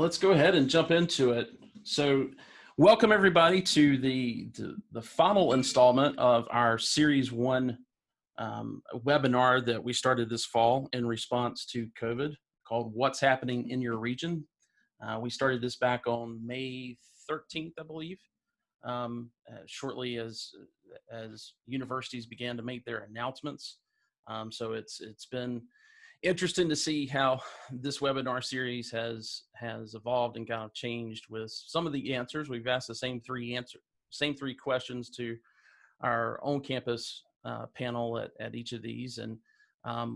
let's go ahead and jump into it. So welcome everybody to the final installment of our Series 1 webinar that we started this fall in response to COVID, called What's Happening in Your Region. We started this back on May 13th, I believe, shortly as universities began to make their announcements. So it's been interesting to see how this webinar series has evolved and kind of changed with some of the answers. We've asked the same three questions to our own campus panel at each of these. And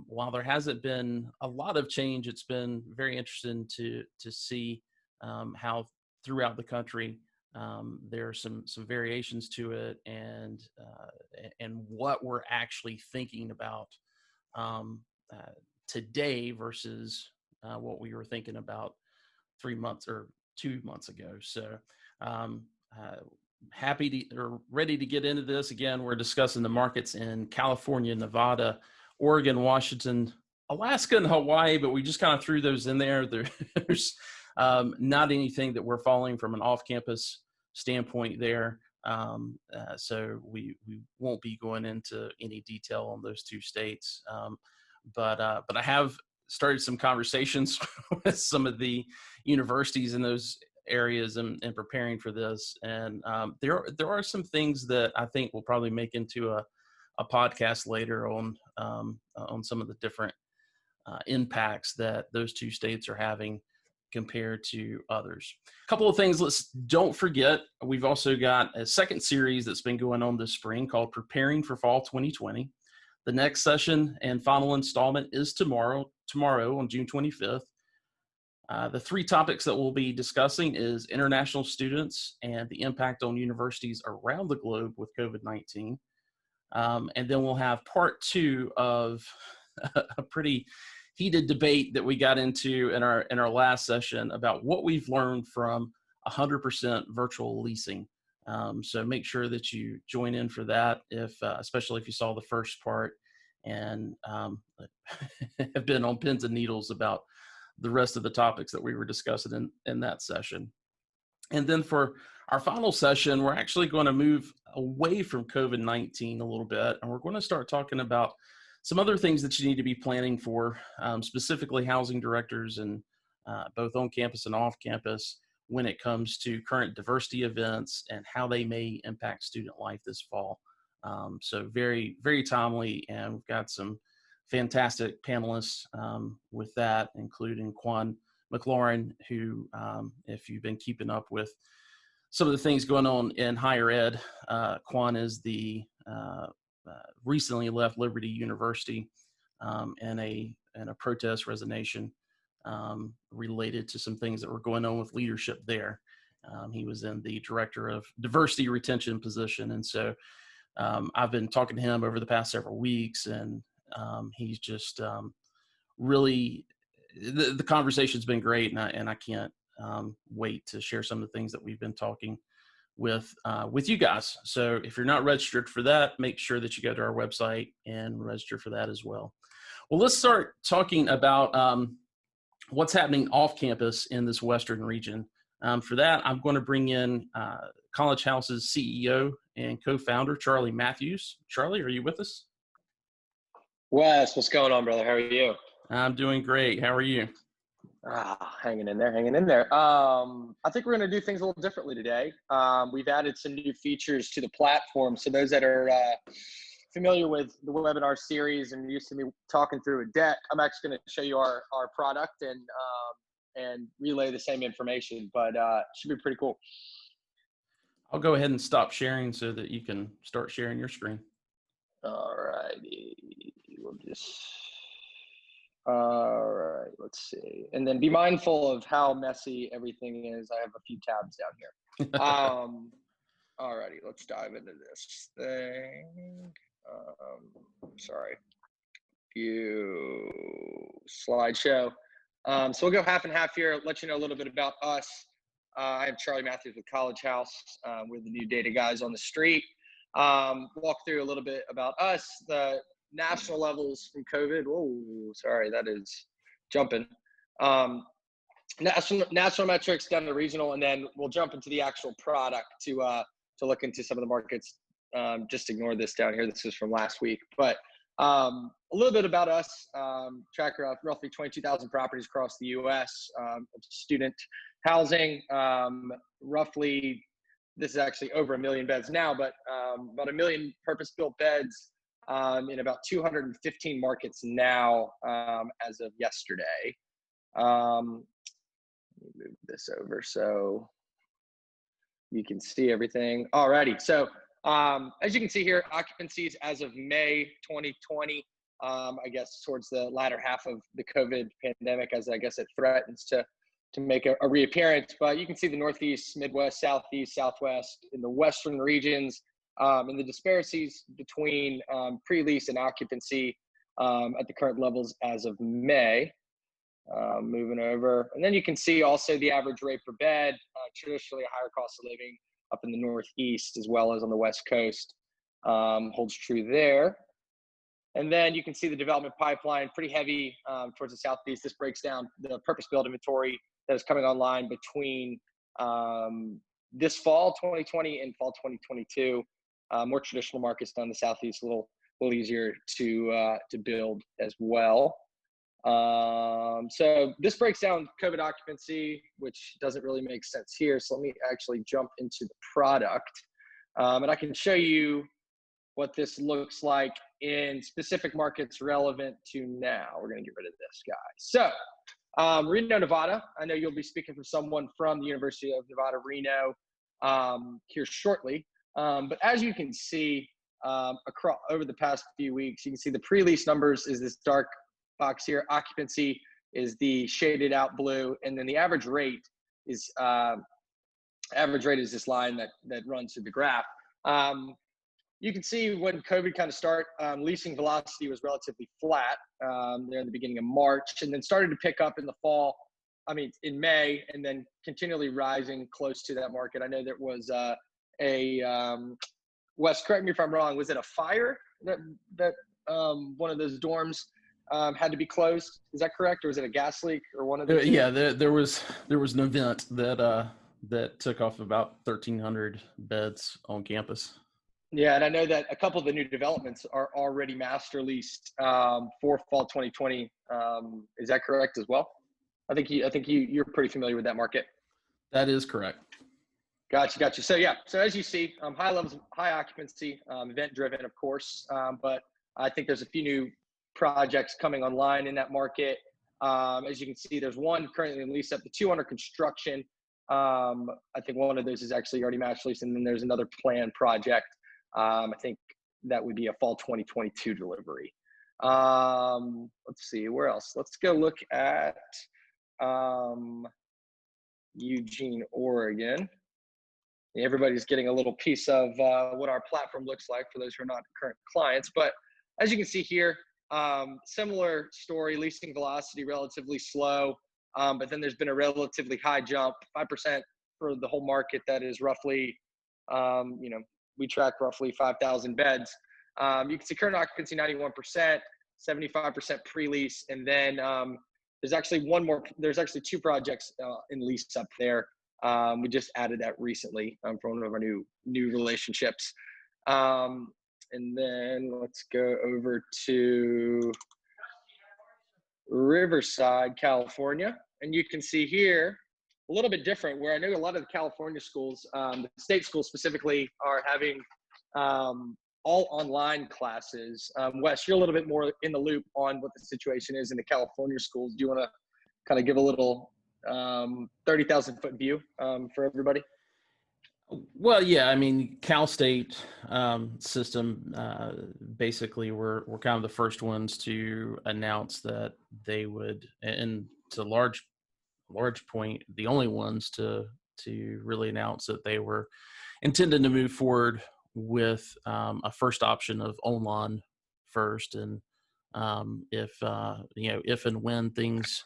while there hasn't been a lot of change, it's been very interesting to see how throughout the country there are some variations to it, and what we're actually thinking about today versus what we were thinking about 3 months or 2 months ago. So ready to get into this. Again, we're discussing the markets in California, Nevada, Oregon, Washington, Alaska, and Hawaii, but we just kind of threw those in there. There's not anything that we're following from an off-campus standpoint there. So we won't be going into any detail on those two states. But I have started some conversations with some of the universities in those areas and preparing for this. And there are some things that I think we'll probably make into a podcast later on some of the different impacts that those two states are having compared to others. A couple of things, don't forget, we've also got a second series that's been going on this spring called Preparing for Fall 2020. The next session and final installment is tomorrow on June 25th. The three topics that we'll be discussing is international students and the impact on universities around the globe with COVID-19. And then we'll have part 2 of a pretty heated debate that we got into in our last session about what we've learned from 100% virtual leasing. So make sure that you join in for that, especially if you saw the first part and have been on pins and needles about the rest of the topics that we were discussing in that session. And then for our final session, we're actually going to move away from COVID-19 a little bit, and we're going to start talking about some other things that you need to be planning for, specifically housing directors and both on campus and off campus, when it comes to current diversity events and how they may impact student life this fall. So very, very timely, and we've got some fantastic panelists with that, including Quan McLaurin, who, if you've been keeping up with some of the things going on in higher ed, Quan is the recently left Liberty University in a protest resignation related to some things that were going on with leadership there. He was in the director of diversity retention position. And so I've been talking to him over the past several weeks, and he's just really, the conversation's been great, and I can't wait to share some of the things that we've been talking with you guys. So if you're not registered for that, make sure that you go to our website and register for that as well. Well, let's start talking about what's happening off campus in this Western region. For that, I'm going to bring in College House's CEO and co-founder, Charlie Matthews. Charlie, are you with us? Wes, what's going on, brother? How are you? I'm doing great. How are you? Hanging in there. I think we're going to do things a little differently today. We've added some new features to the platform. So those that are familiar with the webinar series and used to me talking through a deck, I'm actually going to show you our product and relay the same information, but it should be pretty cool. I'll go ahead and stop sharing so that you can start sharing your screen. All righty. All right, let's see. And then be mindful of how messy everything is. I have a few tabs down here. All righty, let's dive into this thing. Sorry. View slideshow. So we'll go half and half here, let you know a little bit about us. I am Charlie Matthews with College House. We're the new data guys on the street. Walk through a little bit about us, the national levels from COVID. Whoa, sorry, that is jumping. national metrics down to regional, and then we'll jump into the actual product to look into some of the markets. Just ignore this down here. This is from last week, but a little bit about us. Tracker of roughly 22,000 properties across the U.S. Student housing, roughly. This is actually over 1 million beds now, but about 1 million purpose-built beds in about 215 markets now as of yesterday. Let me move this over so you can see everything. Alrighty, so as you can see here, occupancies as of May 2020, I guess towards the latter half of the COVID pandemic, as I guess it threatens to make a reappearance. But you can see the Northeast, Midwest, Southeast, Southwest, in the Western regions, and the disparities between pre-lease and occupancy at the current levels as of May. Moving over, and then you can see also the average rate per bed, traditionally a higher cost of living up in the Northeast as well as on the West Coast, holds true there. And then you can see the development pipeline, pretty heavy towards the Southeast. This breaks down the purpose-built inventory that is coming online between this fall 2020 and fall 2022. More traditional markets down the Southeast, a little easier to build as well. So this breaks down COVID occupancy, which doesn't really make sense here. So let me actually jump into the product, and I can show you what this looks like in specific markets relevant to now. We're going to get rid of this guy. So Reno, Nevada. I know you'll be speaking for someone from the University of Nevada, Reno, here shortly. But as you can see, across over the past few weeks, you can see the pre-lease numbers is this dark box here. Occupancy is the shaded out blue, and then the average rate is this line that runs through the graph. You can see when COVID kind of started, leasing velocity was relatively flat there in the beginning of March, and then started to pick up in the fall. I mean, in May, and then continually rising close to that market. I know there was Wes, correct me if I'm wrong. Was it a fire that one of those dorms had to be closed? Is that correct, or was it a gas leak, or one of the two? Yeah, there was an event that took off about 1,300 beds on campus. Yeah, and I know that a couple of the new developments are already master leased for fall 2020. Is that correct as well? I think you're pretty familiar with that market. That is correct. Gotcha. So yeah, so as you see, high levels, high occupancy, event driven, of course, but I think there's a few new projects coming online in that market. As you can see, there's one currently in lease up to 2 under construction. I think one of those is actually already match leased, and then there's another planned project. I think that would be a fall 2022 delivery. Let's see, where else? Let's go look at Eugene, Oregon. Everybody's getting a little piece of what our platform looks like for those who are not current clients. But as you can see here, similar story, leasing velocity relatively slow, but then there's been a relatively high jump, 5% for the whole market. That is roughly, we track roughly 5,000 beds. You can see current occupancy 91%, 75% pre-lease, and then there's actually 2 projects in lease up there. We just added that recently for one of our new relationships. And then let's go over to Riverside, California. And you can see here a little bit different, where I know a lot of the California schools, the state schools specifically, are having all online classes. Wes, you're a little bit more in the loop on what the situation is in the California schools. Do you want to kind of give a little 30,000-foot view for everybody? Well, yeah, I mean, Cal State system, basically we're kind of the first ones to announce that they would, and to large point, the only ones to really announce that they were intending to move forward with a first option of online first. And if and when things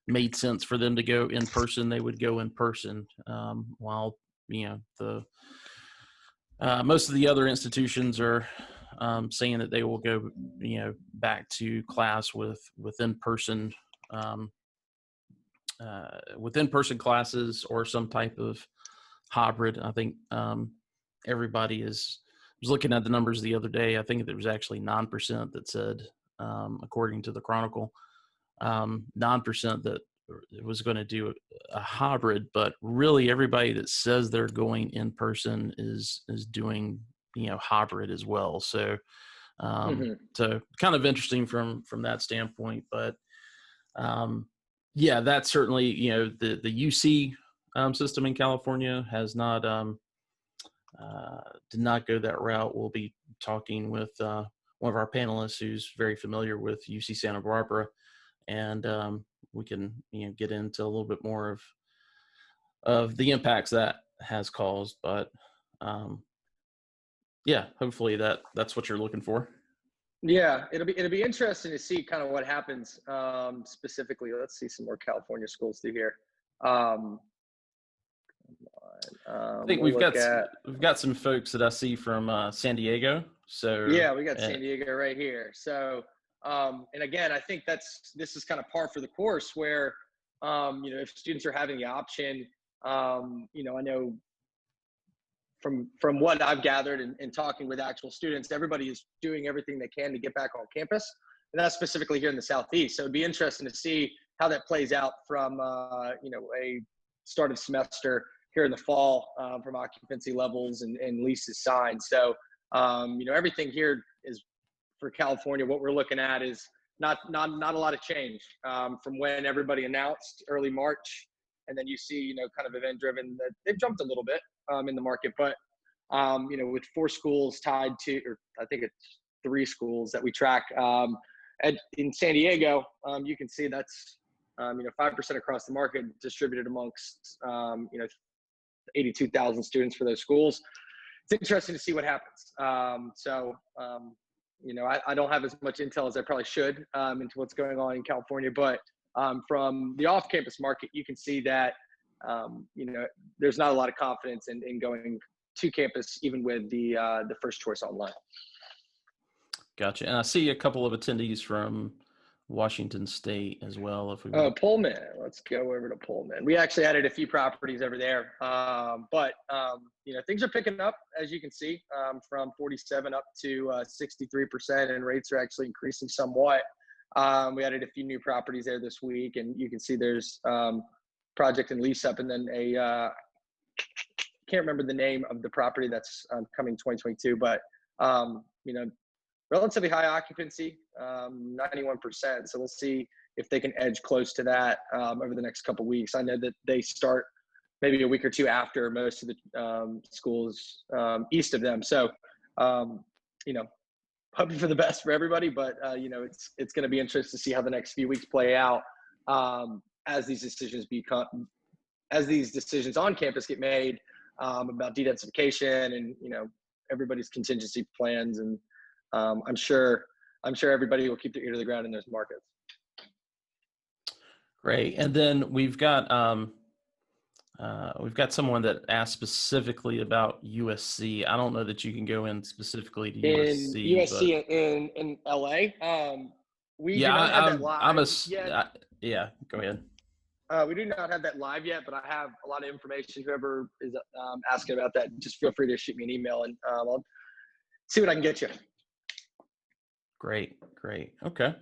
made sense for them to go in person, they would go in person, while the most of the other institutions are saying that they will go back to class with in-person with in-person classes or some type of hybrid. I think everybody was looking at the numbers the other day. I think there was actually 9% that said, according to the Chronicle, 9% that was going to do a hybrid, but really everybody that says they're going in person is doing, hybrid as well. So, so kind of interesting from that standpoint, but yeah, that's certainly, the UC system in California has not, did not go that route. We'll be talking with one of our panelists who's very familiar with UC Santa Barbara, and we can get into a little bit more of the impacts that has caused. But yeah, hopefully that's what you're looking for. Yeah, it'll be interesting to see kind of what happens specifically. Let's see some more California schools through here. I think we've got some folks that I see from San Diego. So yeah, we got San Diego right here. So and again, I think this is kind of par for the course where if students are having the option, I know from what I've gathered and talking with actual students, everybody is doing everything they can to get back on campus, and that's specifically here in the Southeast. So it'd be interesting to see how that plays out from a start of semester here in the fall, from occupancy levels and leases signed. So everything here is for California. What we're looking at is not a lot of change from when everybody announced early March. And then you see, kind of event driven that they've jumped a little bit in the market, but with 4 schools tied to, or I think it's 3 schools that we track in San Diego, you can see that's 5% across the market distributed amongst 82,000 students for those schools. It's interesting to see what happens. I don't have as much intel as I probably should into what's going on in California, but from the off-campus market, you can see that, there's not a lot of confidence in going to campus, even with the first choice online. Gotcha. And I see a couple of attendees from Washington State as well. Pullman. Let's go over to Pullman. We actually added a few properties over there, but things are picking up, as you can see, from 47 up to 63%, and rates are actually increasing somewhat. We added a few new properties there this week, and you can see there's project and lease up, and then can't remember the name of the property that's coming 2022, but relatively high occupancy, 91%. So we'll see if they can edge close to that over the next couple of weeks. I know that they start maybe a week or two after most of the schools east of them. So, hoping for the best for everybody, but it's going to be interesting to see how the next few weeks play out as these decisions on campus get made about de-densification and everybody's contingency plans, and I'm sure everybody will keep their ear to the ground in those markets. Great. And then we've got someone that asked specifically about USC. I don't know that you can go in specifically to USC. In LA. We do not have that live yet. Go ahead. We do not have that live yet, but I have a lot of information. Whoever is asking about that, just feel free to shoot me an email, and I'll see what I can get you. Great. Okay.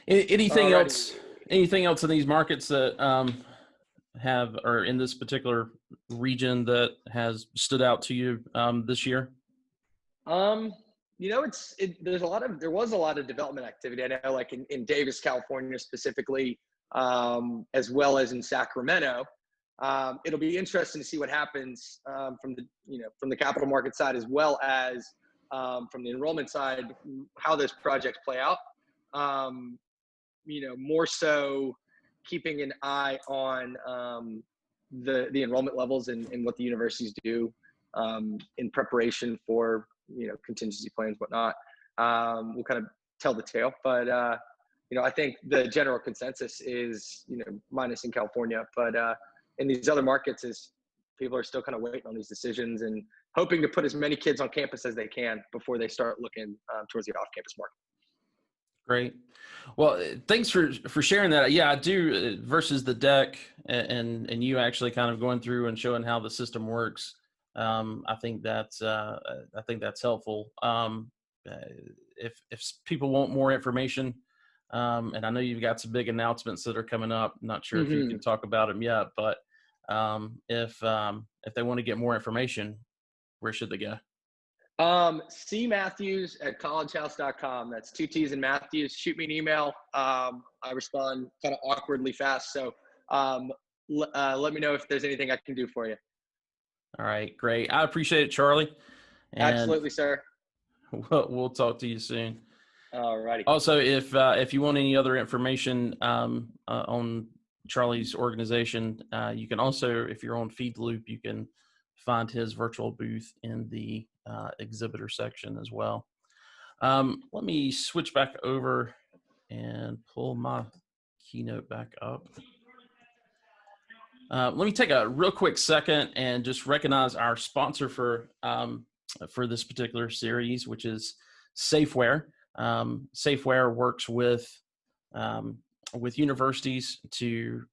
Anything else in these markets that or in this particular region that has stood out to you this year? There was a lot of development activity. I know, like in Davis, California specifically, as well as in Sacramento. It'll be interesting to see what happens from the capital market side, as well as from the enrollment side, how those projects play out. More so keeping an eye on the enrollment levels and what the universities do in preparation for contingency plans, whatnot. We'll kind of tell the tale, but I think the general consensus is minus in California, but in these other markets is people are still kind of waiting on these decisions and hoping to put as many kids on campus as they can before they start looking towards the off-campus market. Great. Well, thanks for sharing that. Yeah, I do versus the deck and you actually kind of going through and showing how the system works. I think that's helpful. Uh, if people want more information, and I know you've got some big announcements that are coming up. I'm not sure if you can talk about them yet, but if they want to get more information, where should they go? C Matthews at collegehouse.com. That's two T's and Matthews. Shoot me an email. I respond kind of awkwardly fast. So let me know if there's anything I can do for you. All right, great. I appreciate it, Charlie. And Absolutely, sir. we'll talk to you soon. All righty. Also, if you want any other information on Charlie's organization, you can also, if you're on Feed Loop, you can find his virtual booth in the exhibitor section as well. Let me switch back over and pull my keynote back up. Let me take a real quick second and just recognize our sponsor for this particular series, which is Safeware. Safeware works with universities to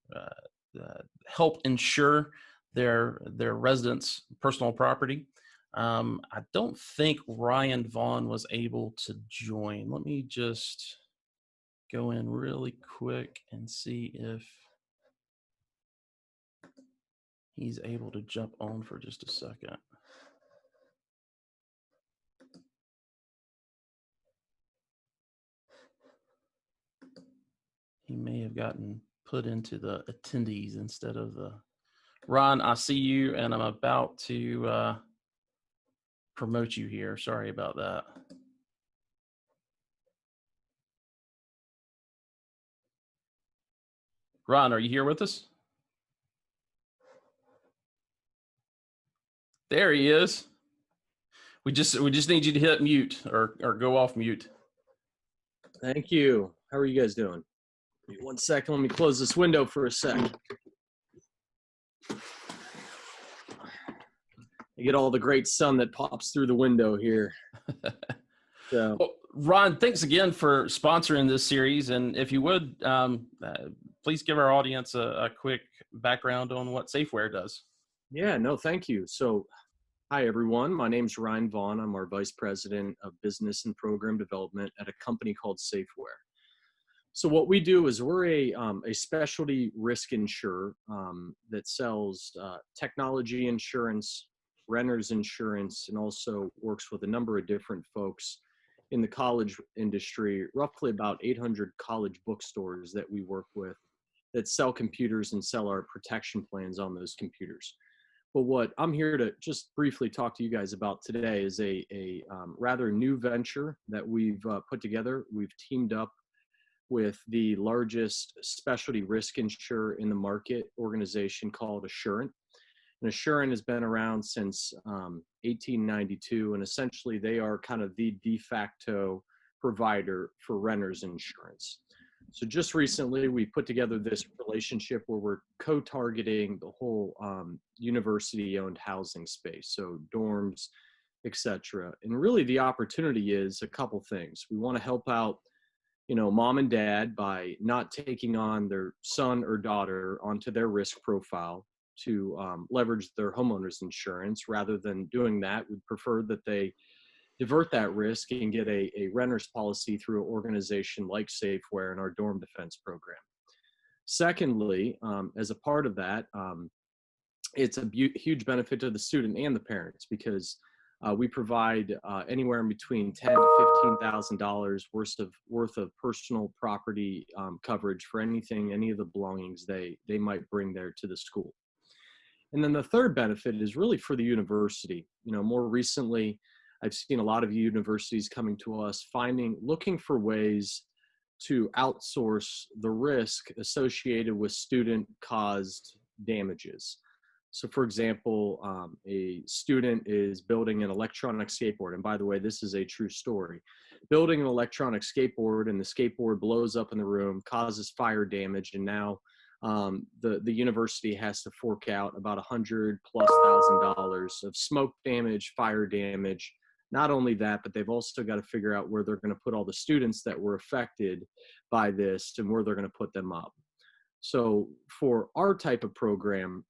help insure their residents' personal property. I don't think Ryan Vaughn was able to join. Let me just go in really quick and see if he's able to jump on for just a second. He may have gotten put into the attendees instead of the... Ron, I see you, and I'm about to promote you here. Sorry about that. Ron, are you here with us? There he is. We just need you to hit mute or go off mute. Thank you. How are you guys doing? Give me 1 second. Let me close this window for a sec. I get all the great sun that pops through the window here. So, well, Ron, thanks again for sponsoring this series. And if you would, please give our audience a quick background on what Safeware does. yeah, no, thank you. So, hi, everyone. My name's Ryan Vaughn. I'm our Vice President of Business and Program Development at a company called Safeware. So what we do is we're a specialty risk insurer that sells technology insurance, renters insurance, and also works with a number of different folks in the college industry, roughly about 800 college bookstores that we work with that sell computers and sell our protection plans on those computers. But what I'm here to just briefly talk to you guys about today is a rather new venture that we've put together. We've teamed up with the largest specialty risk insurer in the market organization called Assurant. And Assurant has been around since 1892, and essentially they are kind of the de facto provider for renters insurance. So just recently we put together this relationship where we're co-targeting the whole university-owned housing space, so dorms, etc. And really the opportunity is a couple things. We want to help out mom and dad by not taking on their son or daughter onto their risk profile to leverage their homeowner's insurance. Rather than doing that, we'd prefer that they divert that risk and get a renter's policy through an organization like Safeware and our dorm defense program. Secondly, as a part of that, it's a huge benefit to the student and the parents because we provide anywhere in between $10,000 to $15,000 worth of personal property coverage for any of the belongings they might bring there to the school. And then the third benefit is really for the university. More recently, I've seen a lot of universities coming to us looking for ways to outsource the risk associated with student-caused damages. So for example, a student is building an electronic skateboard. And by the way, this is a true story. Building an electronic skateboard and the skateboard blows up in the room, causes fire damage. And now the university has to fork out about $100,000+ of smoke damage, fire damage, Not only that, but they've also got to figure out where they're going to put all the students that were affected by this and where they're going to put them up. So for our type of program,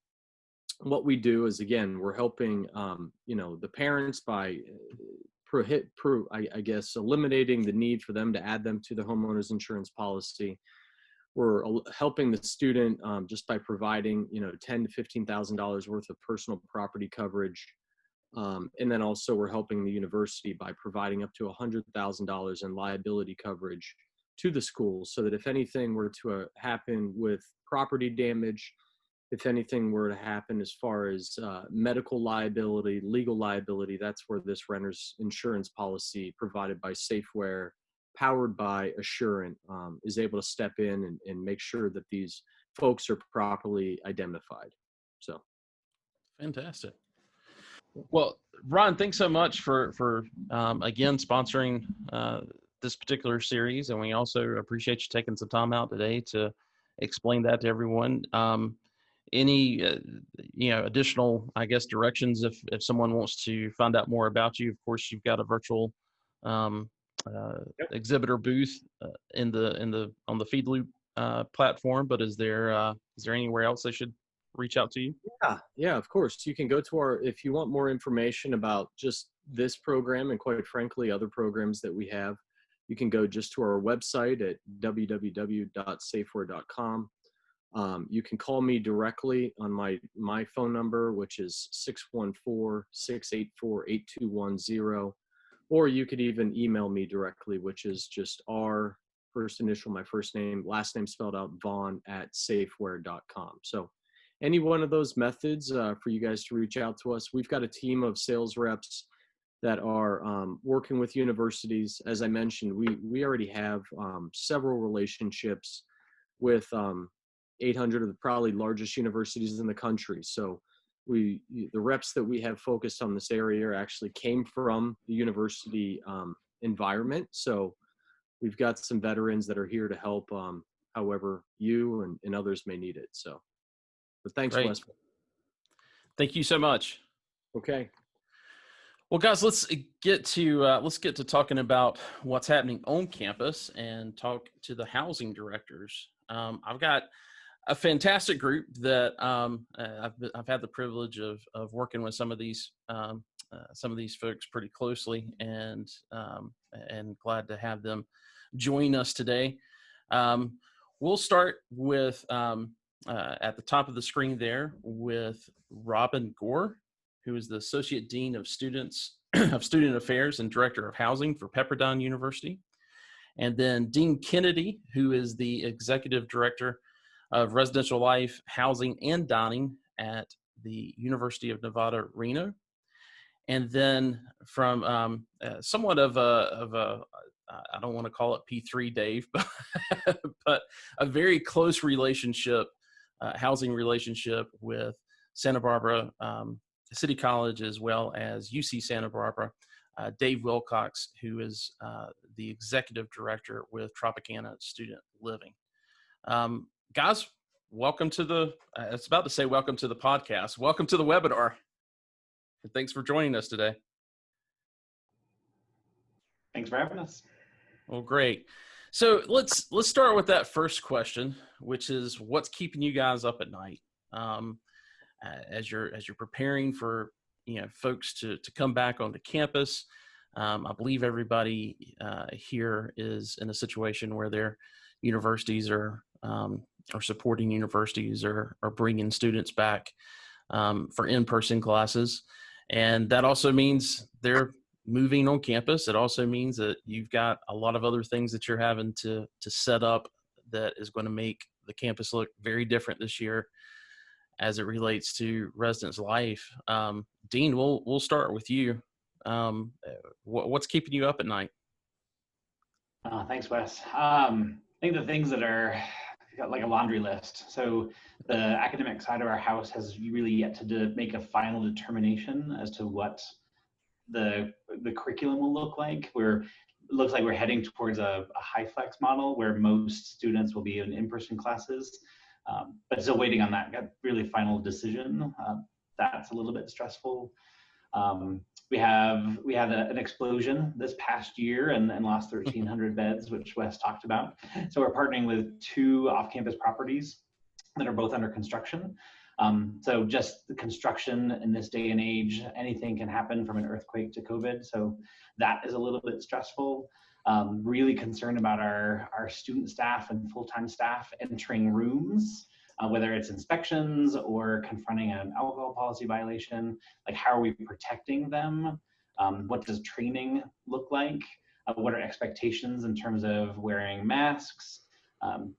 what we do is, again, we're helping, the parents by I guess, eliminating the need for them to add them to the homeowner's insurance policy. We're helping the student just by providing, $10,000 to $15,000 worth of personal property coverage. And then also we're helping the university by providing up to $100,000 in liability coverage to the schools, so that if anything were to happen with property damage, if anything were to happen as far as medical liability, legal liability, that's where this renter's insurance policy provided by Safeware, powered by Assurant, is able to step in and make sure that these folks are properly identified. So, fantastic. Well, Ron, thanks so much for again sponsoring this particular series, and we also appreciate you taking some time out today to explain that to everyone. Any additional, I guess, directions if someone wants to find out more about you? Of course, you've got a virtual exhibitor booth on the Feed Loop platform, but is there anywhere else they should reach out to you? Yeah, of course. You can go to if you want more information about just this program and, quite frankly, other programs that we have, you can go just to our website at www.safeware.com. You can call me directly on my phone number, which is 614-684-8210, or you could even email me directly, which is just our first initial, my first name, last name spelled out, Vaughn@safeware.com. So any one of those methods for you guys to reach out to us. We've got a team of sales reps that are working with universities. As I mentioned, we already have several relationships with 800 of the probably largest universities in the country. So the reps that we have focused on this area actually came from the university environment. So we've got some veterans that are here to help however you and others may need it. So, but thanks, Great. Wes. Thank you so much. Okay. Well, guys, let's get to talking about what's happening on campus and talk to the housing directors. I've got a fantastic group that I've had the privilege of working with some of these folks pretty closely, and glad to have them join us today. We'll start with at the top of the screen there with Robin Gore, who is the Associate Dean of Student Affairs and Director of Housing for Pepperdine University. And then Dean Kennedy, who is the Executive Director of Residential Life, Housing, and Dining at the University of Nevada, Reno. And then from somewhat of a I don't want to call it P3 Dave, but a very close relationship, housing relationship with Santa Barbara City College, as well as UC Santa Barbara, Dave Wilcox, who is the Executive Director with Tropicana Student Living. Guys, welcome to I was about to say welcome to the podcast. Welcome to the webinar. And thanks for joining us today. Thanks for having us. Well, great. So let's start with that first question, which is what's keeping you guys up at night as you're preparing for folks to come back onto campus. I believe everybody here is in a situation where their universities are supporting universities or bringing students back for in-person classes, and that also means they're moving on campus. It also means that you've got a lot of other things that you're having to set up that is going to make the campus look very different this year as it relates to residence life. Dean, we'll start with you. What's keeping you up at night? Thanks, Wes. I think the things that are got like a laundry list. So the academic side of our house has really yet to make a final determination as to what the curriculum will look like. It looks like we're heading towards a high flex model where most students will be in in-person classes, but still waiting on that really final decision. That's a little bit stressful. We had an explosion this past year and lost 1,300 beds, which Wes talked about. So we're partnering with 2 off-campus properties that are both under construction. So just the construction in this day and age, anything can happen from an earthquake to COVID. So that is a little bit stressful. Really concerned about our student staff and full-time staff entering rooms, whether it's inspections or confronting an alcohol policy violation. Like, how are we protecting them? What does training look like? What are expectations in terms of wearing masks?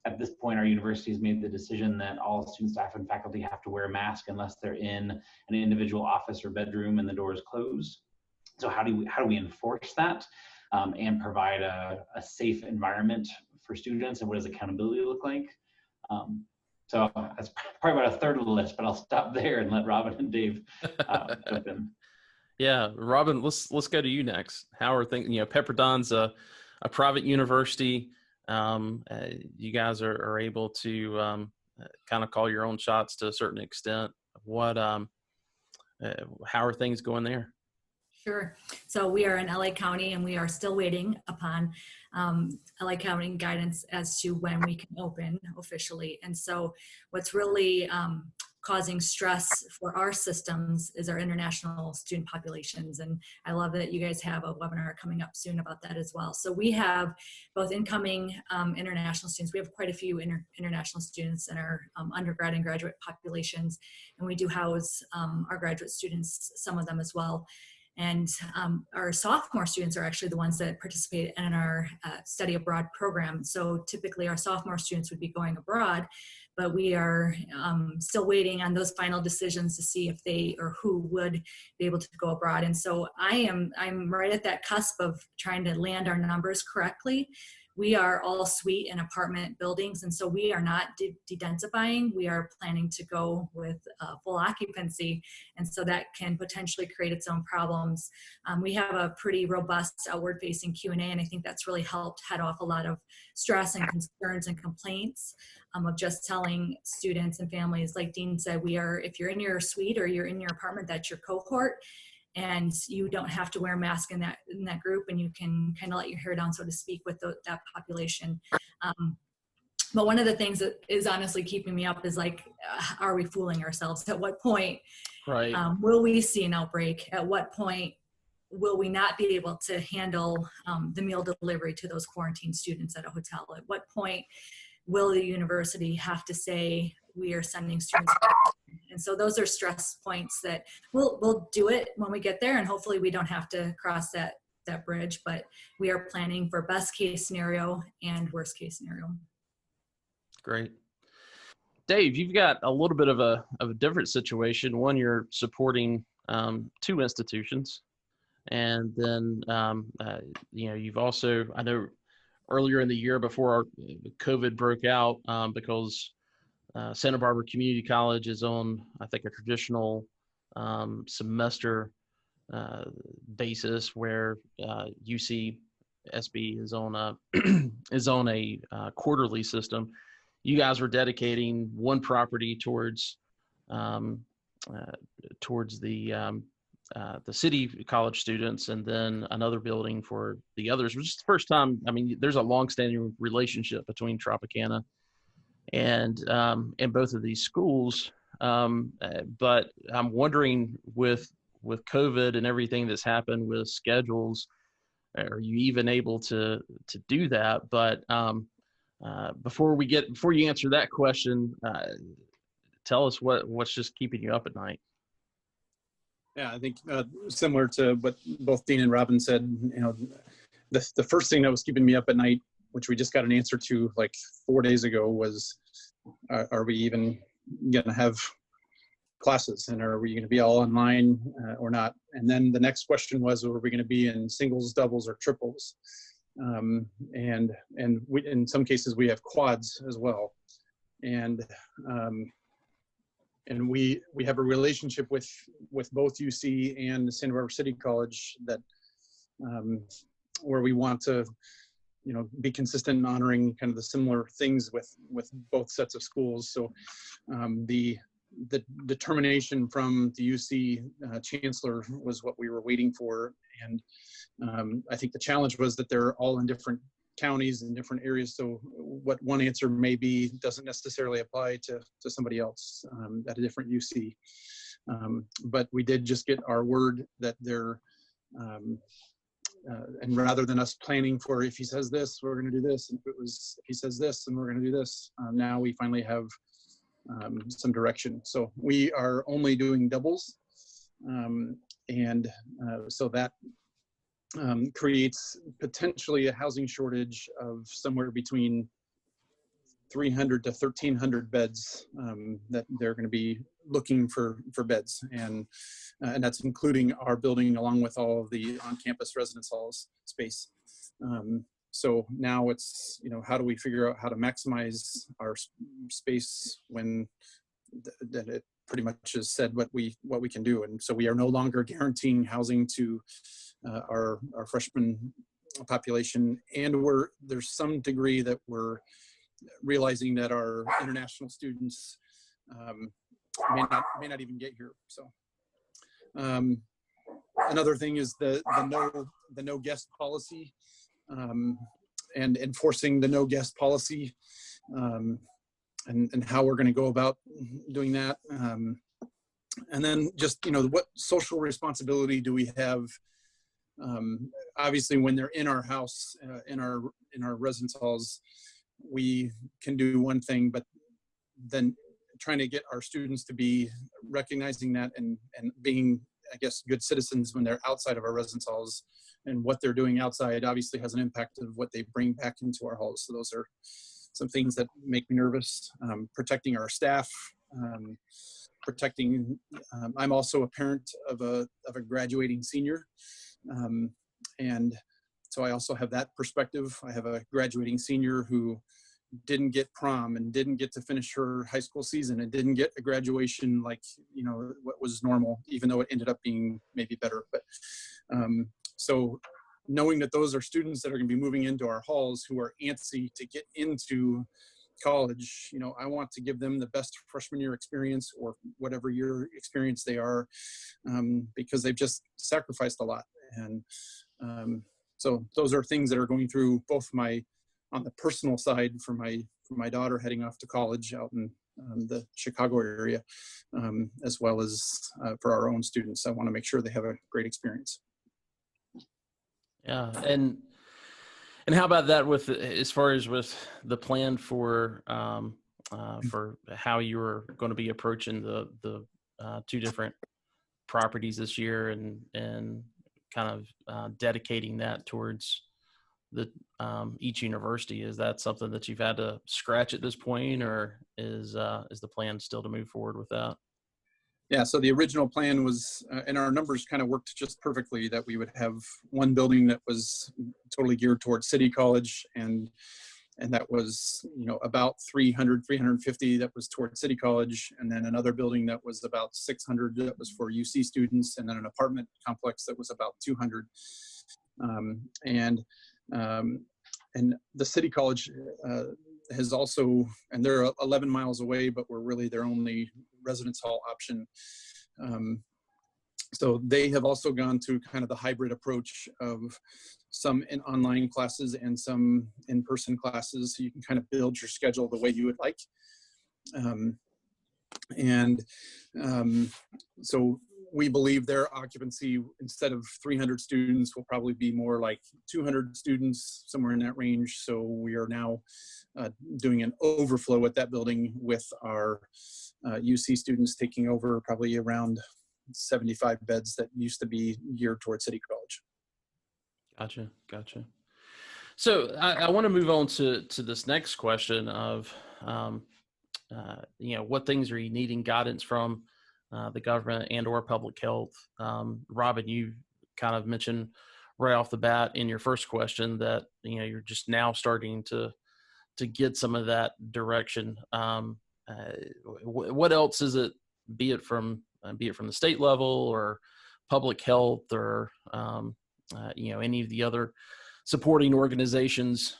At this point, our university has made the decision that all student, staff, and faculty have to wear a mask unless they're in an individual office or bedroom and the door is closed. So how do we enforce that and provide a safe environment for students, and what does accountability look like? So that's probably about a third of the list, but I'll stop there and let Robin and Dave jump in. Yeah, Robin, let's go to you next. How are things? Pepperdine's a private university. You guys are able to kind of call your own shots to a certain extent. How are things going there? Sure. So we are in LA County, and we are still waiting upon LA County guidance as to when we can open officially. And so what's really causing stress for our systems is our international student populations. And I love that you guys have a webinar coming up soon about that as well. So we have both incoming international students. We have quite a few international students in our undergrad and graduate populations. And we do house our graduate students, some of them as well. And our sophomore students are actually the ones that participate in our study abroad program. So typically our sophomore students would be going abroad, but we are still waiting on those final decisions to see if they or who would be able to go abroad. And so I'm right at that cusp of trying to land our numbers correctly. We are all suite and apartment buildings, and so we are not de-densifying. We are planning to go with full occupancy, and so that can potentially create its own problems. We have a pretty robust outward-facing Q&A, and I think that's really helped head off a lot of stress and concerns and complaints of just telling students and families, like Dean said, if you're in your suite or you're in your apartment, that's your cohort. And you don't have to wear a mask in that group, and you can kind of let your hair down, so to speak, with that population. But one of the things that is honestly keeping me up is like, are we fooling ourselves? At what point will we see an outbreak? At what point will we not be able to handle the meal delivery to those quarantined students at a hotel? At what point will the university have to say we are sending students back? And so those are stress points that we'll do it when we get there, and hopefully we don't have to cross that bridge, but we are planning for best case scenario and worst case scenario. Great. Dave, you've got a little bit of a different situation. One, you're supporting 2 institutions, and then you've also, I know earlier in the year before COVID broke out, because Santa Barbara Community College is on, I think, a traditional semester basis, where UCSB is on a quarterly system. You guys were dedicating one property towards the city college students, and then another building for the others, which is the first time. I mean, there's a longstanding relationship between Tropicana and both of these schools. But I'm wondering, with COVID and everything that's happened with schedules, are you even able to do that? But before you answer that question, tell us what's just keeping you up at night. Yeah, I think similar to what both Dean and Robin said, the first thing that was keeping me up at night, which we just got an answer to like 4 days ago, was are we even going to have classes, and are we going to be all online or not? And then the next question was, are we going to be in singles, doubles, or triples? And we, in some cases, we have quads as well. And we have a relationship with both UC and Santa Barbara City College that where we want to be consistent in honoring kind of the similar things with both sets of schools. So the the determination from the UC chancellor was what we were waiting for. And I think the challenge was that they're all in different counties and different areas. So what one answer may be doesn't necessarily apply to somebody else at a different UC. But we did just get our word that they're, and rather than us planning for, if he says this, we're going to do this, and if he says this, then we're going to do this, now we finally have some direction. So we are only doing doubles, and so that creates potentially a housing shortage of somewhere between 300 to 1,300 beds that they're going to be looking for beds, and that's including our building along with all of the on-campus residence halls space. So now it's, how do we figure out how to maximize our space when that it pretty much has said what we can do. And so we are no longer guaranteeing housing to our freshman population, and there's some degree that we're realizing that our international students may not even get here. So another thing is the no guest policy, and enforcing the no guest policy, and how we're going to go about doing that. And then just, what social responsibility do we have? Obviously, when they're in our house, in our residence halls, we can do one thing, but then trying to get our students to be recognizing that and being, I guess, good citizens when they're outside of our residence halls, and what they're doing outside obviously has an impact of what they bring back into our halls. So those are some things that make me nervous. Protecting our staff, I'm also a parent of a graduating senior. And so I also have that perspective. I have a graduating senior who didn't get prom and didn't get to finish her high school season and didn't get a graduation like, what was normal, even though it ended up being maybe better. But so knowing that those are students that are going to be moving into our halls who are antsy to get into college, I want to give them the best freshman year experience, or whatever year experience they are, because they've just sacrificed a lot. And so those are things that are going through both on the personal side for my daughter heading off to college out in the Chicago area, as well as for our own students. I want to make sure they have a great experience. Yeah, and how about that as far as with the plan for how you were going to be approaching the two different properties this year, and kind of dedicating that towards each university? Is that something that you've had to scratch at this point, or is the plan still to move forward with that? Yeah, so the original plan was, and our numbers kind of worked just perfectly, that we would have one building that was totally geared towards City College, and that was, about 350 that was towards City College, and then another building that was about 600 that was for UC students, and then an apartment complex that was about 200. And the City College has also, and they're 11 miles away, but we're really their only residence hall option. So they have also gone to kind of the hybrid approach of some in online classes and some in-person classes, so you can kind of build your schedule the way you would like. So we believe their occupancy, instead of 300 students, will probably be more like 200 students, somewhere in that range. So we are now doing an overflow at that building with our UC students taking over probably around 75 beds that used to be geared towards City College. Gotcha. So I want to move on to this next question of, what things are you needing guidance from the government and or public health? Robin, you kind of mentioned right off the bat in your first question that, you're just now starting to get some of that direction. What else is it, be it from the state level or public health, or any of the other supporting organizations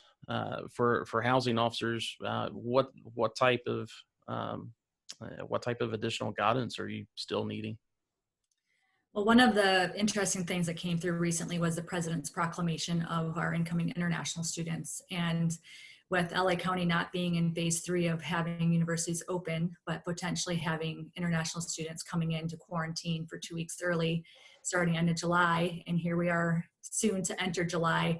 for housing officers? What type of What type of additional guidance are you still needing? Well, one of the interesting things that came through recently was the president's proclamation of our incoming international students. And with LA County not being in phase 3 of having universities open, but potentially having international students coming into quarantine for 2 weeks early, starting end of July, and here we are soon to enter July.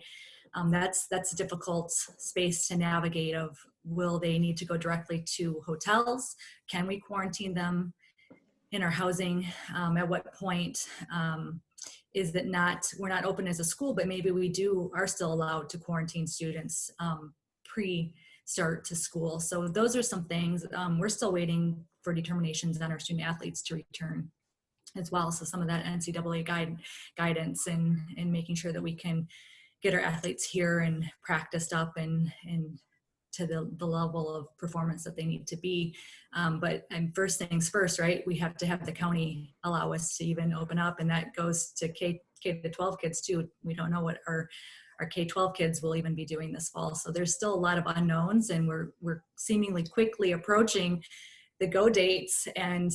That's a difficult space to navigate of, will they need to go directly to hotels? Can we quarantine them in our housing? At what point is it not, we're not open as a school, but maybe we are still allowed to quarantine students pre-start to school. So those are some things. We're still waiting for determinations on our student athletes to return as well. So some of that NCAA guidance and making sure that we can get our athletes here and practiced up and to the level of performance that they need to be. But first things first, right? We have to have the county allow us to even open up, and that goes to K-12 kids too. We don't know what our K-12 kids will even be doing this fall. So there's still a lot of unknowns, and we're seemingly quickly approaching the go dates, and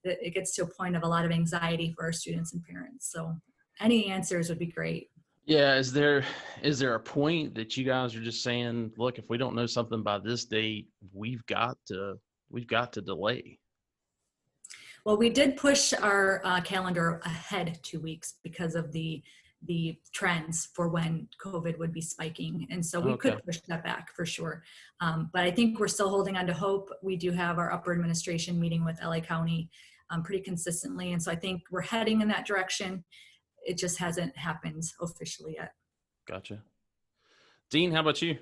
it gets to a point of a lot of anxiety for our students and parents. So any answers would be great. Yeah, is there a point that you guys are just saying, look, if we don't know something by this date, we've got to delay? Well, we did push our calendar ahead 2 weeks because of the trends for when COVID would be spiking. And so we could push that back for sure. But I think we're still holding on to hope. We do have our upper administration meeting with LA County pretty consistently. And so I think we're heading in that direction. It just hasn't happened officially yet. Gotcha. Dean, how about you?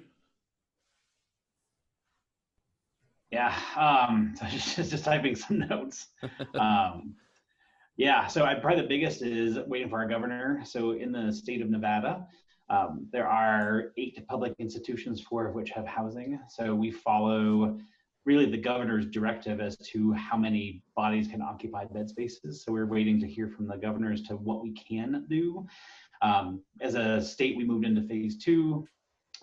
Yeah, so just typing some notes. Yeah, so probably the biggest is waiting for our governor. So in the state of Nevada, there are 8 public institutions, 4 of which have housing. So we follow really the governor's directive as to how many bodies can occupy bed spaces. So we're waiting to hear from the governor as to what we can do. As a state, we moved into phase 2,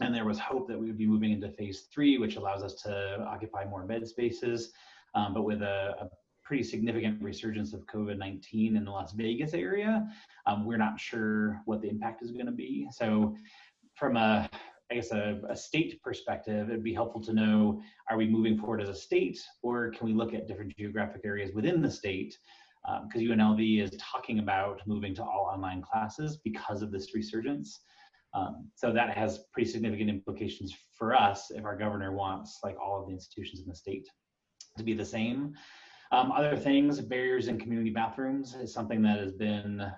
and there was hope that we would be moving into phase 3, which allows us to occupy more bed spaces. But with a pretty significant resurgence of COVID-19 in the Las Vegas area, we're not sure what the impact is going to be. So from a state perspective, it'd be helpful to know, are we moving forward as a state, or can we look at different geographic areas within the state? Because UNLV is talking about moving to all online classes because of this resurgence. So that has pretty significant implications for us if our governor wants like all of the institutions in the state to be the same. Other things, barriers in community bathrooms is something that has been,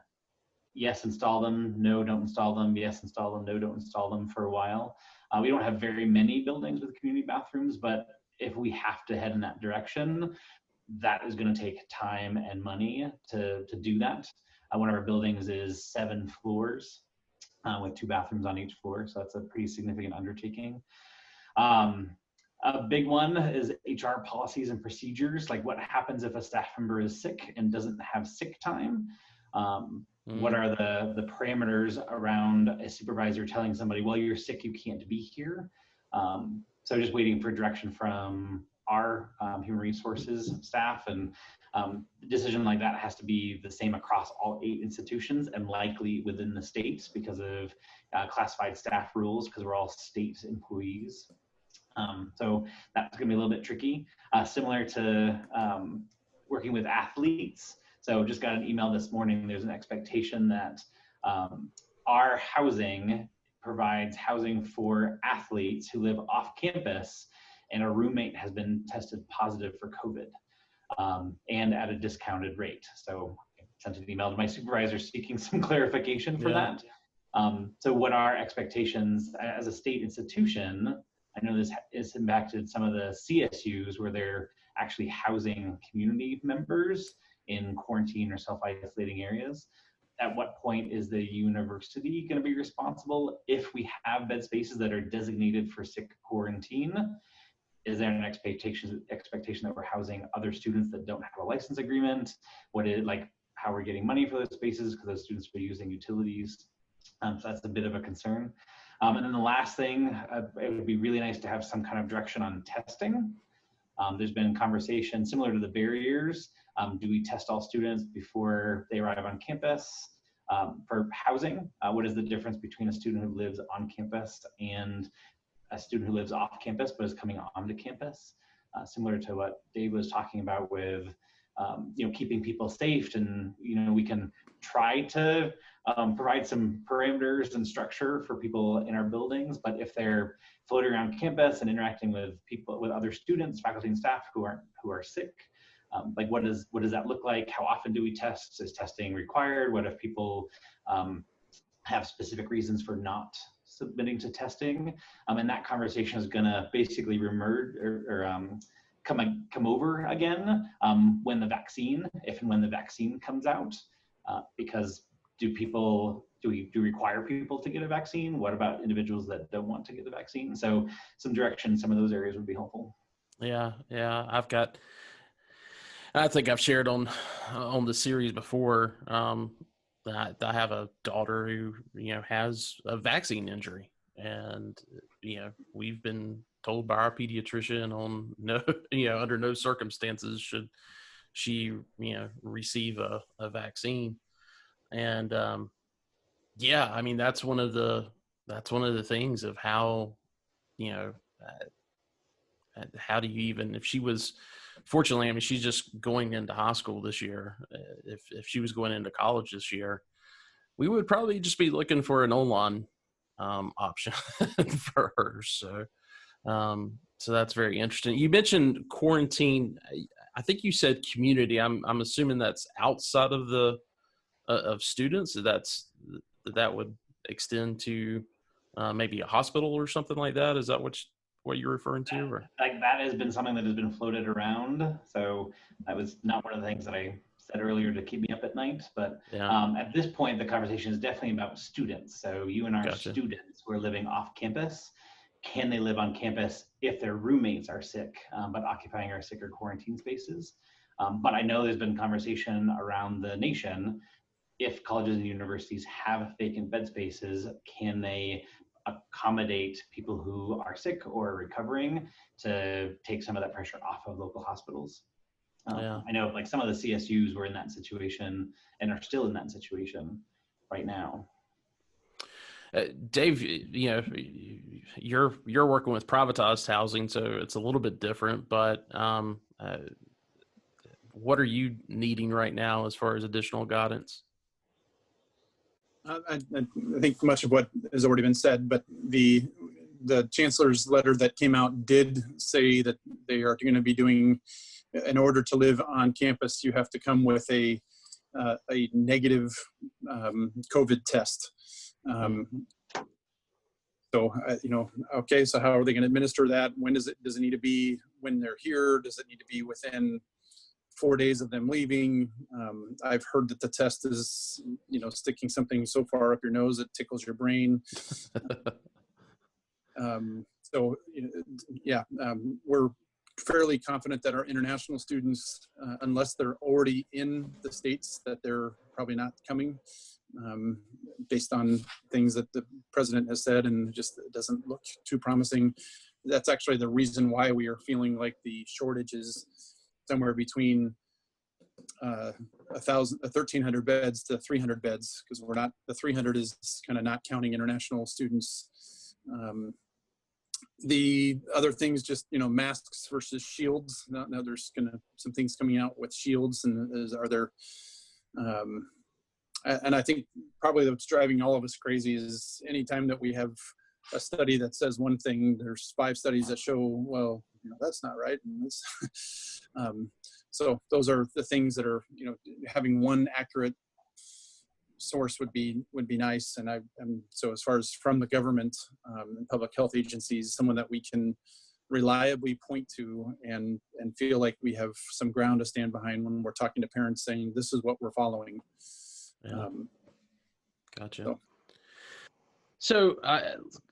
yes, install them, no, don't install them, yes, install them, no, don't install them for a while. We don't have very many buildings with community bathrooms, but if we have to head in that direction, that is going to take time and money to do that. One of our buildings is 7 floors with 2 bathrooms on each floor, so that's a pretty significant undertaking. A big one is HR policies and procedures, like what happens if a staff member is sick and doesn't have sick time? What are the parameters around a supervisor telling somebody, well, you're sick, you can't be here? So just waiting for direction from our human resources staff, and a decision like that has to be the same across all 8 institutions and likely within the states because of classified staff rules, because we're all state employees. So that's going to be a little bit tricky, similar to working with athletes. So just got an email this morning. There's an expectation that our housing provides housing for athletes who live off campus and a roommate has been tested positive for COVID and at a discounted rate. So I sent an email to my supervisor seeking some clarification for that. So what are expectations as a state institution? I know this has impacted some of the CSUs where they're actually housing community members in quarantine or self-isolating areas. At what point is the university going to be responsible if we have bed spaces that are designated for sick quarantine? Is there an expectation that we're housing other students that don't have a license agreement? What is, like, how we're getting money for those spaces because those students are using utilities? So that's a bit of a concern. And then the last thing, it would be really nice to have some kind of direction on testing. There's been conversation similar to the barriers. Do we test all students before they arrive on campus? For housing, what is the difference between a student who lives on campus and a student who lives off campus but is coming onto campus? Similar to what Dave was talking about with keeping people safe, and we can try to provide some parameters and structure for people in our buildings, but if they're floating around campus and interacting with people, with other students, faculty and staff who are sick, like what does that look like? How often do we test? Is testing required? What if people have specific reasons for not submitting to testing? And that conversation is going to basically remerge or come over again when the vaccine, if and when the vaccine comes out, because do we require people to get a vaccine? What about individuals that don't want to get the vaccine? So some direction in some of those areas would be helpful. Yeah. I think I've shared on the series before that I have a daughter who has a vaccine injury, and we've been told by our pediatrician on no under no circumstances should she receive a vaccine. And I mean that's one of the things of how how do you even, if she was, fortunately, I mean, she's just going into high school this year. If she was going into college this year, we would probably just be looking for an online option for her. So that's very interesting. You mentioned quarantine. I think you said community. I'm assuming that's outside of the of students. That would extend to maybe a hospital or something like that. Is that what you're referring to? Or? Like that has been something that has been floated around. So that was not one of the things that I said earlier to keep me up at night. But at this point, the conversation is definitely about students. So you and our students who are living off campus, can they live on campus if their roommates are sick, but occupying our sick or quarantine spaces? But I know there's been conversation around the nation. If colleges and universities have vacant bed spaces, can they accommodate people who are sick or recovering to take some of that pressure off of local hospitals? I know like some of the CSUs were in that situation and are still in that situation right now. Dave, you're working with privatized housing, so it's a little bit different, but what are you needing right now as far as additional guidance? I think much of what has already been said, but the chancellor's letter that came out did say that they are going to be doing, in order to live on campus, you have to come with a negative COVID test. Okay, so how are they going to administer that? When does it need to be when they're here? Does it need to be within 4 days of them leaving? I've heard that the test is, sticking something so far up your nose it tickles your brain. We're fairly confident that our international students, unless they're already in the States, that they're probably not coming, based on things that the president has said, and just it doesn't look too promising. That's actually the reason why we are feeling like the shortage is somewhere between 1,300 beds to 300 beds, because the 300 is kind of not counting international students. The other things, just masks versus shields. Now there's some things coming out with shields, and and I think probably what's driving all of us crazy is anytime that we have a study that says one thing, there's 5 studies that show, well, that's not right. And so those are the things that are, having one accurate source would be nice. And so as far as from the government and public health agencies, someone that we can reliably point to and feel like we have some ground to stand behind when we're talking to parents saying, this is what we're following. Yeah. Gotcha. So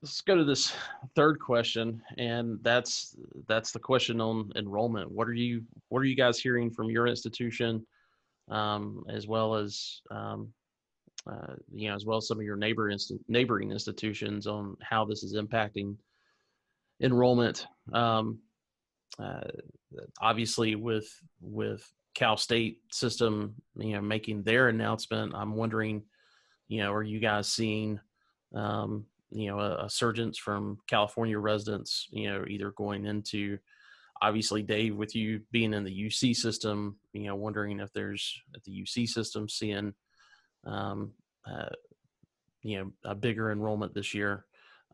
let's go to this third question, and that's the question on enrollment. What are you guys hearing from your institution, as well as as well as some of your neighboring institutions on how this is impacting enrollment? uh, obviously with Cal State system, making their announcement, I'm wondering, are you guys seeing, a surgence from California residents, either going into, obviously Dave, with you being in the UC system, wondering if there's at the UC system seeing, um, uh, a bigger enrollment this year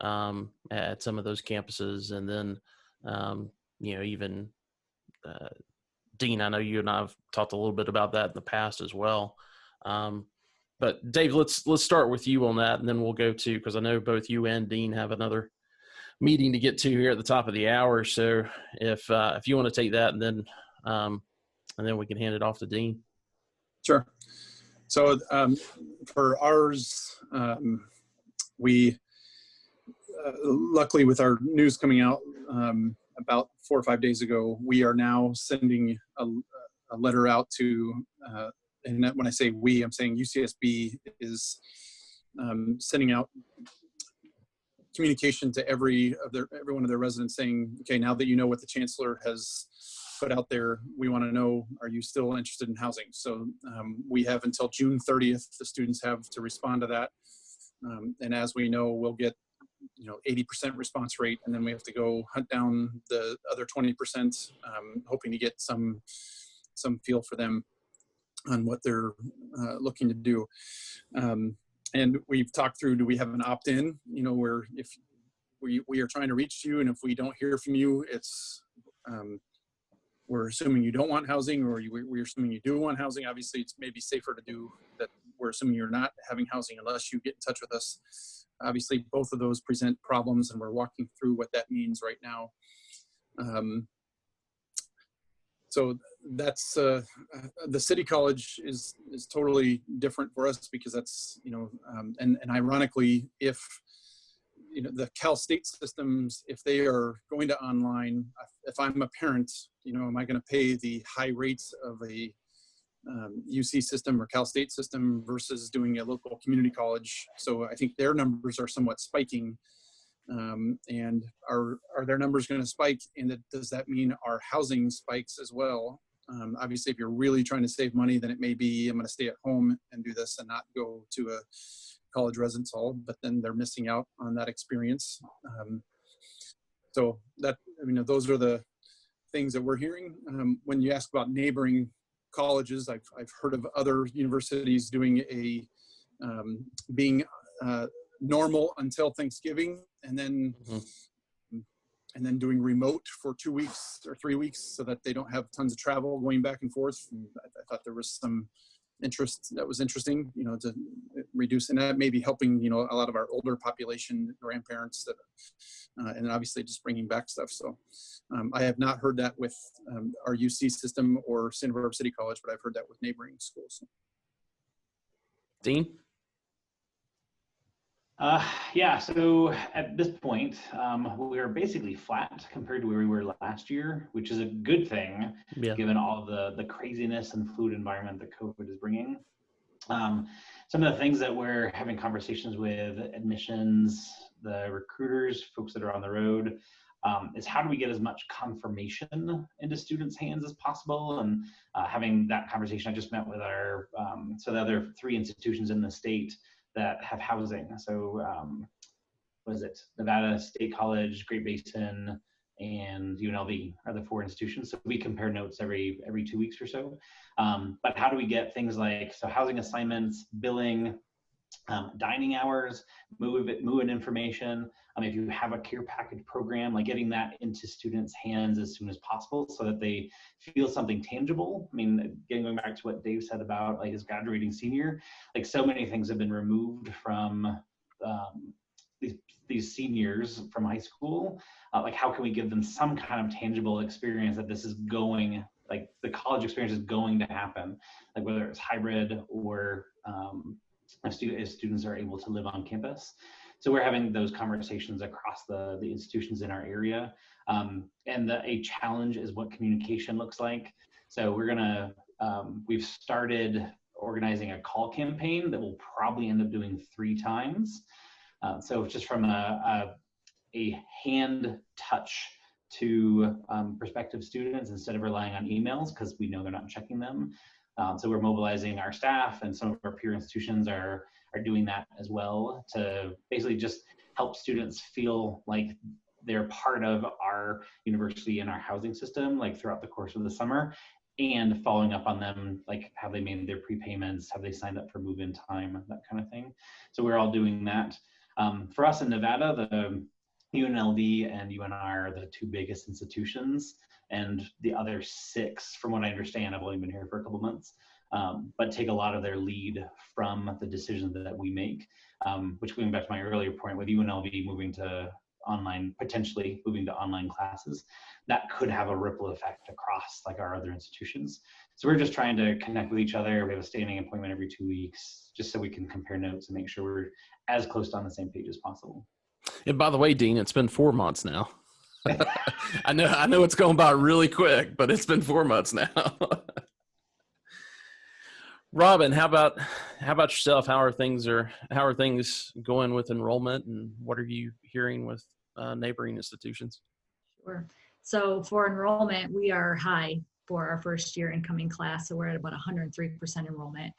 at some of those campuses. And then, even Dean, I know you and I have talked a little bit about that in the past as well. But Dave, let's start with you on that, and then we'll go to, because I know both you and Dean have another meeting to get to here at the top of the hour. So if you want to take that, and then we can hand it off to Dean. Sure. So for ours, we luckily with our news coming out about 4 or 5 days ago, we are now sending a letter out to, and when I say we, I'm saying UCSB is sending out communication to every one of their residents saying, okay, now that you know what the chancellor has put out there, we want to know, are you still interested in housing? So we have until June 30th, the students have to respond to that. And as we know, we'll get 80% response rate, and then we have to go hunt down the other 20%, hoping to get some feel for them on what they're looking to do. And we've talked through, do we have an opt-in, where if we are trying to reach you, and if we don't hear from you, it's we're assuming you don't want housing, or we're assuming you do want housing. Obviously, it's maybe safer to do that. We're assuming you're not having housing unless you get in touch with us. Obviously, both of those present problems, and we're walking through what that means right now. So that's the city college is totally different for us, because that's and ironically, if the Cal State systems, if they are going to online, if I'm a parent, am I going to pay the high rates of a UC system or Cal State system versus doing a local community college? So I think their numbers are somewhat spiking. And are their numbers going to spike? And does that mean our housing spikes as well? Obviously, if you're really trying to save money, then it may be, I'm going to stay at home and do this and not go to a college residence hall, but then they're missing out on that experience. So that, those are the things that we're hearing. When you ask about neighboring colleges, I've heard of other universities doing being normal until Thanksgiving, and then doing remote for 2 weeks or 3 weeks, so that they don't have tons of travel going back and forth. And I thought there was some interest that was interesting, to reduce, and that may be helping, a lot of our older population, grandparents, that, and obviously just bringing back stuff. So I have not heard that with our UC system or Santa Barbara City College, but I've heard that with neighboring schools. Dean? Yeah, so at this point, we are basically flat compared to where we were last year, which is a good thing, given all the craziness and fluid environment that COVID is bringing. Some of the things that we're having conversations with admissions, the recruiters, folks that are on the road, is how do we get as much confirmation into students' hands as possible? And having that conversation, I just met with our, so the other 3 institutions in the state that have housing. So what is it? Nevada State College, Great Basin, and UNLV are the 4 institutions. So we compare notes every 2 weeks or so. But how do we get things like, so housing assignments, billing, dining hours, move-in information. If you have a care package program, like getting that into students' hands as soon as possible so that they feel something tangible. Going back to what Dave said about like his graduating senior, like so many things have been removed from these seniors from high school. Like how can we give them some kind of tangible experience that this is going, like the college experience is going to happen, like whether it's hybrid or if students are able to live on campus. So we're having those conversations across the institutions in our area. And a challenge is what communication looks like. So we've started organizing a call campaign that we'll probably end up doing 3 times. So just from a hand touch to prospective students instead of relying on emails because we know they're not checking them. So we're mobilizing our staff, and some of our peer institutions are doing that as well to basically just help students feel like they're part of our university and our housing system, like throughout the course of the summer, and following up on them, like have they made their prepayments, have they signed up for move-in time, that kind of thing. So we're all doing that. For us in Nevada, the UNLV and UNR are the two biggest institutions, and the other 6, from what I understand, I've only been here for a couple months, but take a lot of their lead from the decisions that we make, which going back to my earlier point with UNLV moving to online, potentially moving to online classes, that could have a ripple effect across like our other institutions. So we're just trying to connect with each other. We have a standing appointment every 2 weeks, just so we can compare notes and make sure we're as close to on the same page as possible. And by the way, Dean, it's been 4 months now. I know it's going by really quick, but it's been 4 months now. Robin, how about yourself? How are things going with enrollment, and what are you hearing with neighboring institutions? Sure. So for enrollment, we are high for our first year incoming class. So we're at about 103% enrollment.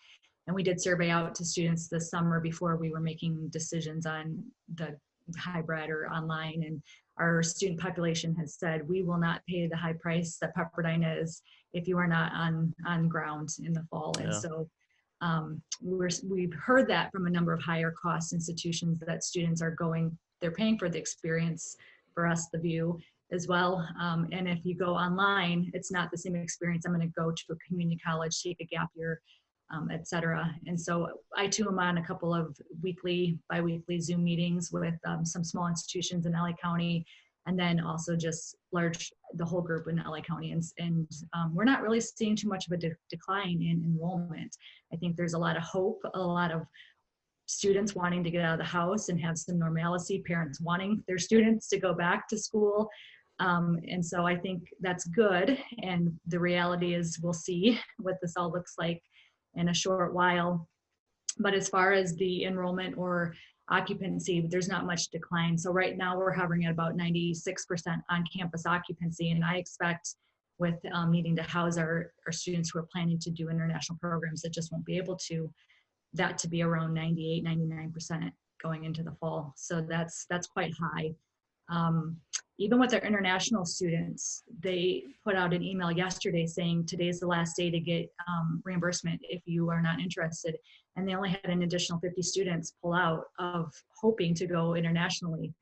And we did survey out to students this summer before we were making decisions on the hybrid or online. And our student population has said, we will not pay the high price that Pepperdine is if you are not on ground in the fall. Yeah. And so we've heard that from a number of higher cost institutions that students are they're paying for the experience, for us, the view as well. And if you go online, it's not the same experience. I'm going to go to a community college, take a gap year, et cetera. And so I too am on a couple of bi-weekly Zoom meetings with some small institutions in LA County, and then also just the whole group in LA County. And we're not really seeing too much of a decline in enrollment. I think there's a lot of hope, a lot of students wanting to get out of the house and have some normalcy, parents wanting their students to go back to school. And so I think that's good. And the reality is we'll see what this all looks like in a short while. But as far as the enrollment or occupancy, there's not much decline. So right now we're hovering at about 96% on-campus occupancy. And I expect with needing to house our students who are planning to do international programs that just won't be able to, that to be around 98, 99% going into the fall. So that's quite high. Even with our international students, they put out an email yesterday saying today's the last day to get reimbursement if you are not interested. And they only had an additional 50 students pull out of hoping to go internationally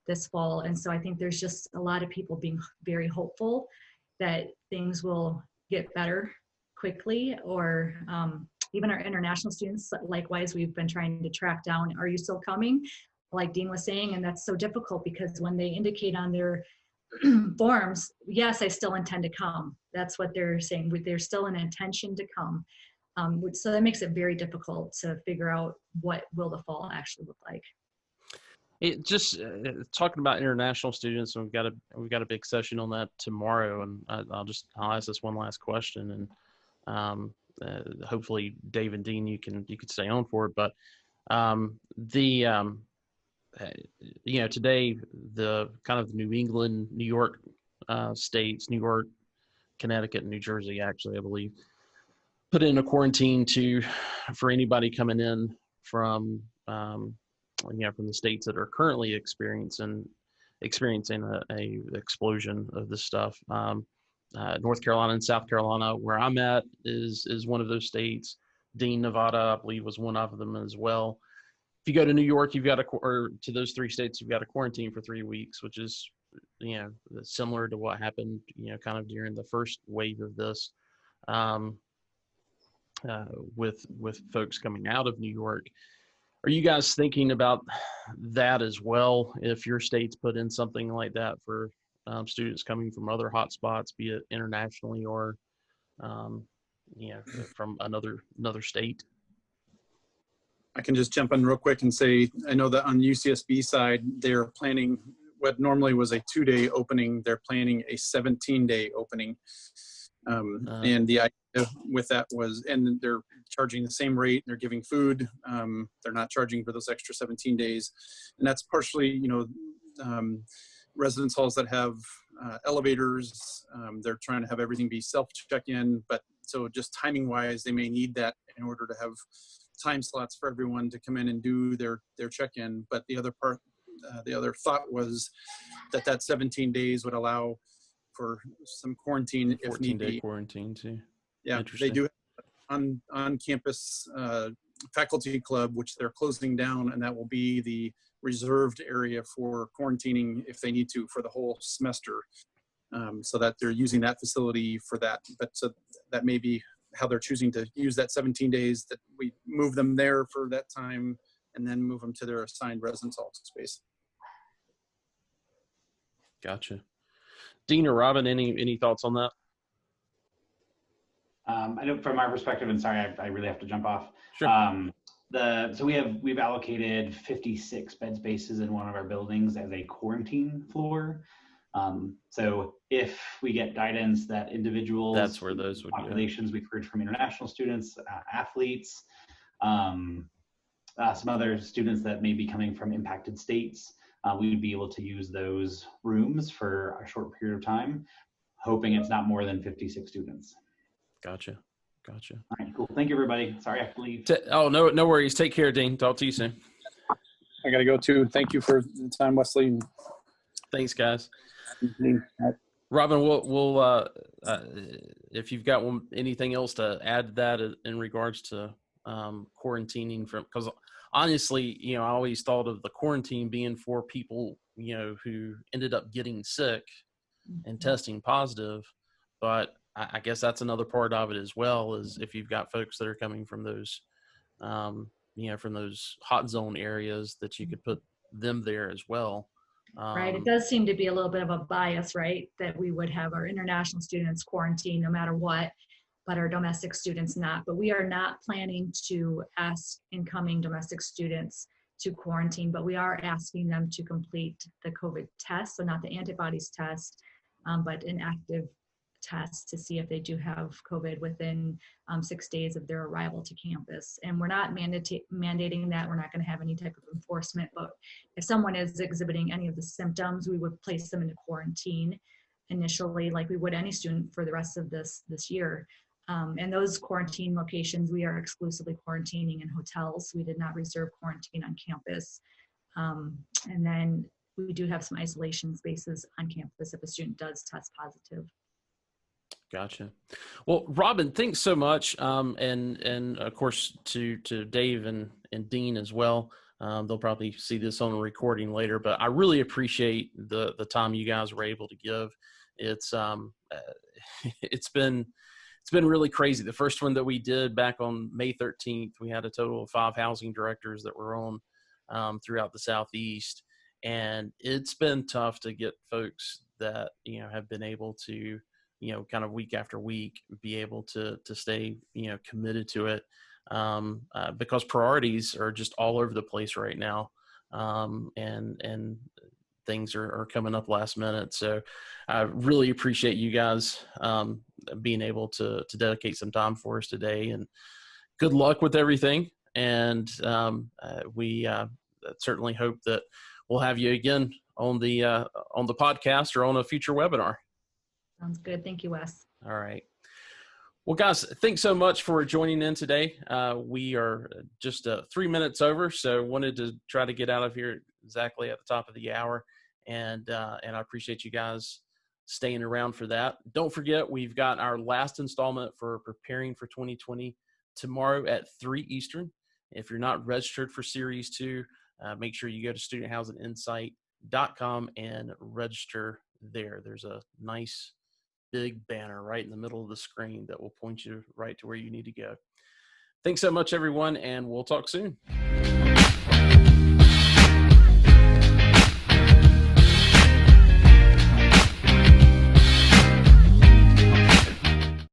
this fall. And so I think there's just a lot of people being very hopeful that things will get better quickly, or even our international students, likewise, we've been trying to track down, are you still coming? Like Dean was saying, and that's so difficult because when they indicate on their forms, yes, I still intend to come. That's what they're saying. There's still an intention to come. So that makes it very difficult to figure out what will the fall actually look like. It just talking about international students, and we've got a big session on that tomorrow, and I'll ask this one last question, and hopefully Dave and Dean, you can stay on for it, but today the kind of New England, New York states, New York, Connecticut, and New Jersey, actually, I believe, put in a quarantine for anybody coming in from from the states that are currently experiencing a explosion of this stuff. North Carolina and South Carolina, where I'm at, is one of those states. Dean, Nevada, I believe, was one of them as well. If you go to New York, or to those 3 states, you've got to quarantine for 3 weeks, which is, similar to what happened, kind of during the first wave of this, with folks coming out of New York. Are you guys thinking about that as well? If your state's put in something like that for students coming from other hotspots, be it internationally or, from another state? I can just jump in real quick and say, I know that on UCSB side, they're planning what normally was a 2-day opening. They're planning a 17-day opening. And the idea with that was, and they're charging the same rate, they're giving food. They're not charging for those extra 17 days. And that's partially, residence halls that have elevators. They're trying to have everything be self check-in, but so just timing wise, they may need that in order to have time slots for everyone to come in and do their check-in. But the other part, the other thought was that 17 days would allow for some quarantine if need 14-day be. quarantine too. Yeah, Interesting. they do on campus faculty club, which they're closing down, and that will be the reserved area for quarantining if they need to for the whole semester. So that they're using that facility for that. But so that may be how they're choosing to use that 17 days, that we move them there for that time and then move them to their assigned residence hall space. Gotcha. Dean or Robin, any thoughts on that? I know from our perspective, and sorry, I really have to jump off. Sure. So we've allocated 56 bed spaces in one of our buildings as a quarantine floor. So if we get guidance that individuals, That's where those would go. populations we've heard from international students, athletes, some other students that may be coming from impacted states, we would be able to use those rooms for a short period of time, hoping it's not more than 56 students. Gotcha. All right, cool. Thank you, everybody. Sorry, I have to leave. No worries. Take care, Dean. Talk to you soon. I got to go too. Thank you for the time, Wesley. Thanks, guys. Robin, we'll if you've got anything else to add to that in regards to quarantining, because honestly, I always thought of the quarantine being for people, who ended up getting sick and testing positive, but I guess that's another part of it as well, is if you've got folks that are coming from those, from those hot zone areas, that you could put them there as well. Right. It does seem to be a little bit of a bias, right? That we would have our international students quarantine no matter what, but our domestic students not. But we are not planning to ask incoming domestic students to quarantine, but we are asking them to complete the COVID test. So not the antibodies test, but an active test to see if they do have COVID within 6 days of their arrival to campus. And we're not mandating that. We're not going to have any type of enforcement, but if someone is exhibiting any of the symptoms, we would place them into quarantine initially, like we would any student for the rest of this year. And those quarantine locations, we are exclusively quarantining in hotels. We did not reserve quarantine on campus. And then we do have some isolation spaces on campus if a student does test positive. Gotcha. Well, Robin, thanks so much. And of course to Dave and Dean as well. They'll probably see this on a recording later, but I really appreciate the time you guys were able to give. It's been really crazy. The first one that we did back on May 13th, we had a total of 5 housing directors that were on throughout the Southeast. And it's been tough to get folks that, have been able to, kind of week after week, be able to stay, committed to it, because priorities are just all over the place right now. And things are coming up last minute. So I really appreciate you guys being able to dedicate some time for us today, and good luck with everything. And we certainly hope that we'll have you again on the podcast or on a future webinar. Sounds good. Thank you, Wes. All right. Well, guys, thanks so much for joining in today. We are just 3 minutes over, so wanted to try to get out of here exactly at the top of the hour. And I appreciate you guys staying around for that. Don't forget, we've got our last installment for Preparing for 2020 tomorrow at 3 Eastern. If you're not registered for Series 2, make sure you go to studenthousinginsight.com and register there. There's a nice big banner right in the middle of the screen that will point you right to where you need to go. Thanks so much, everyone, and we'll talk soon.